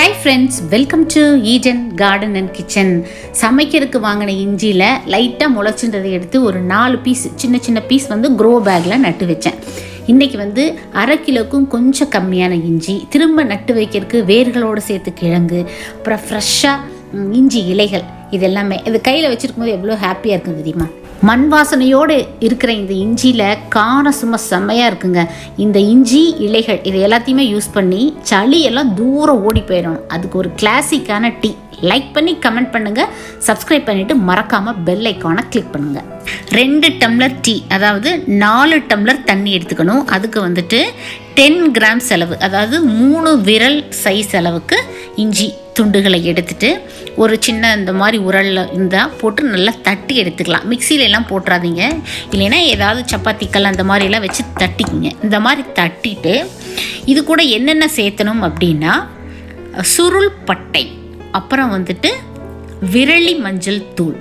Hi friends, welcome to Eden garden and kitchen. சமைக்கிறதுக்கு வாங்கின இஞ்சியில் லைட்டாக முளைச்சின்றதை எடுத்து ஒரு 4 பீஸ் சின்ன சின்ன பீஸ் க்ரோ பேக்கில் நட்டு வச்சேன். இன்றைக்கி 1/2 கிலோக்கும் கொஞ்சம் கம்மியான இஞ்சி திரும்ப நட்டு வைக்கிறதுக்கு வேர்களோடு சேர்த்து கிழங்கு, அப்புறம் ஃப்ரெஷ்ஷாக இஞ்சி இலைகள், இது எல்லாமே இது கையில் வச்சுருக்கும் போது எவ்வளோ ஹாப்பியாக இருக்குது தெரியுமா? மண் வாசனையோடு இருக்கிற இந்த இஞ்சியில் காரம் சும்மா செம்மையாக இருக்குங்க. இந்த இஞ்சி இலைகள் இது எல்லாத்தையுமே யூஸ் பண்ணி சளியெல்லாம் தூரம் ஓடி போயிடணும். அதுக்கு ஒரு கிளாசிக்கான டீ. லைக் பண்ணி கமெண்ட் பண்ணுங்கள், சப்ஸ்கிரைப் பண்ணிவிட்டு மறக்காமல் பெல் ஐக்கானை கிளிக் பண்ணுங்கள். 2 டம்ளர் டீ, அதாவது 4 டம்ளர் தண்ணி எடுத்துக்கணும். அதுக்கு 10 கிராம் செலவு, அதாவது 3 விரல் சைஸ் அளவுக்கு இஞ்சி துண்டுகளை எடுத்துட்டு ஒரு சின்ன இந்த மாதிரி உரலில் இருந்தால் போட்டு நல்லா தட்டி எடுத்துக்கலாம். மிக்சியிலெல்லாம் போட்டுறாதீங்க, இல்லைன்னா ஏதாவது சப்பாத்திக்கல் அந்த மாதிரிலாம் வச்சு தட்டிக்கிங்க. இந்த மாதிரி தட்டிட்டு இது கூட என்னென்ன சேர்த்தணும் அப்படின்னா, சுருள் பட்டை, அப்புறம் விரலி மஞ்சள் தூள்,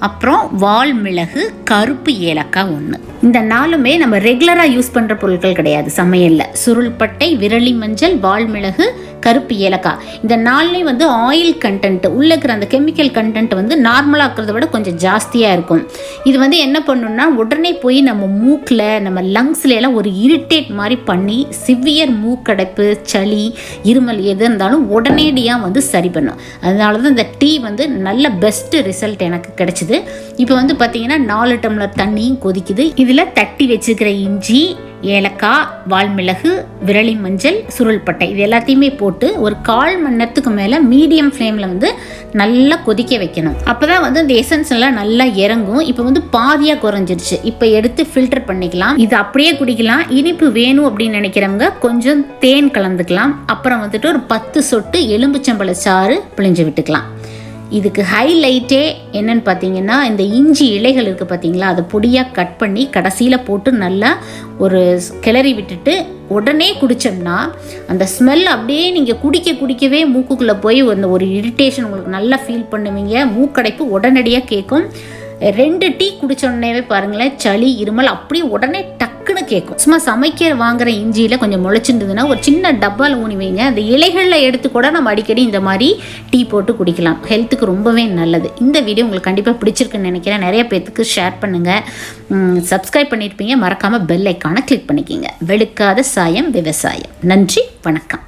அப்புறம் வால் மிளகு, கருப்பு ஏலக்காய் 1. இந்த 4மே நம்ம ரெகுலராக யூஸ் பண்ணுற பொருட்கள் கிடையாது சமையலில். சுருள்பட்டை, விரலி மஞ்சள், வால் மிளகு, கருப்பு ஏலக்காய், இந்த 4லேயும் ஆயில் கண்டென்ட் உள்ளே இருக்கிற அந்த கெமிக்கல் கண்டென்ட் நார்மலாக இருக்கிறத விட கொஞ்சம் ஜாஸ்தியாக இருக்கும். இது என்ன பண்ணணும்னா, உடனே போய் நம்ம மூக்கில், நம்ம லங்ஸ்ல எல்லாம் ஒரு இரிட்டேட் மாதிரி பண்ணி சிவியர் மூக்கடைப்பு, சளி, இருமல் எது இருந்தாலும் உடனடியாக சரி பண்ணும். அதனால தான் இந்த டீ நல்ல பெஸ்ட்டு ரிசல்ட் எனக்கு கிடைச்சிது. இப்போ பார்த்தீங்கன்னா 4 டம்ளர் தண்ணியும் கொதிக்குது. இதில் தட்டி வச்சுக்கிற இஞ்சி, ஏலக்காய், வால்மிளகு, விரலி மஞ்சள், சுருள்பட்டை இது எல்லாத்தையுமே போட்டு ஒரு 1/4 மணி நேரத்துக்கு மேலே மீடியம் ஃப்ளேமில் நல்லா கொதிக்க வைக்கணும். அப்போ தான் இந்த எசன்ஸ் எல்லாம் நல்லா இறங்கும். இப்போ பாதியாக குறைஞ்சிருச்சு. இப்போ எடுத்து ஃபில்டர் பண்ணிக்கலாம். இது அப்படியே குடிக்கலாம். இனிப்பு வேணும் அப்படின்னு நினைக்கிறவங்க கொஞ்சம் தேன் கலந்துக்கலாம். அப்புறம் ஒரு 10 சொட்டு எலும்புச்சம்பழ சாறு பிழிஞ்சு விட்டுக்கலாம். இதுக்கு ஹைலைட்டே என்னன்னு பார்த்தீங்கன்னா, இந்த இஞ்சி இலைகள் இருக்குது பார்த்தீங்களா, அதை பொடியாக கட் பண்ணி கடைசியில் போட்டு நல்லா ஒரு கிளறி விட்டுட்டு உடனே குடித்தோம்னா அந்த ஸ்மெல் அப்படியே நீங்கள் குடிக்கவே மூக்குக்குள்ளே போய் ஒரு இரிட்டேஷன் உங்களுக்கு நல்லா ஃபீல் பண்ணுவீங்க. மூக்கடைப்பு உடனடியாக கேட்கும். 2 டீ குடித்தோடனே பாருங்களேன், சளி, இருமல் அப்படியே உடனே டக்குன்னு கேட்கும். சும்மா சமைக்க வாங்குகிற இஞ்சியில் கொஞ்சம் முளைச்சிருந்ததுன்னா ஒரு சின்ன டப்பாவில் ஊனி வைங்க. அந்த இலைகளில் எடுத்து கூட நம்ம அடிக்கடி இந்த மாதிரி டீ போட்டு குடிக்கலாம். ஹெல்த்துக்கு ரொம்பவே நல்லது. இந்த வீடியோ உங்களுக்கு கண்டிப்பாக பிடிச்சிருக்குன்னு நினைக்கிறேன். நிறைய பேருக்கு ஷேர் பண்ணுங்கள். சப்ஸ்கிரைப் பண்ணியிருப்பீங்க, மறக்காமல் பெல் ஐக்கானை கிளிக் பண்ணிக்கிங்க. வெளுக்காத சாயம் விவசாயம். நன்றி, வணக்கம்.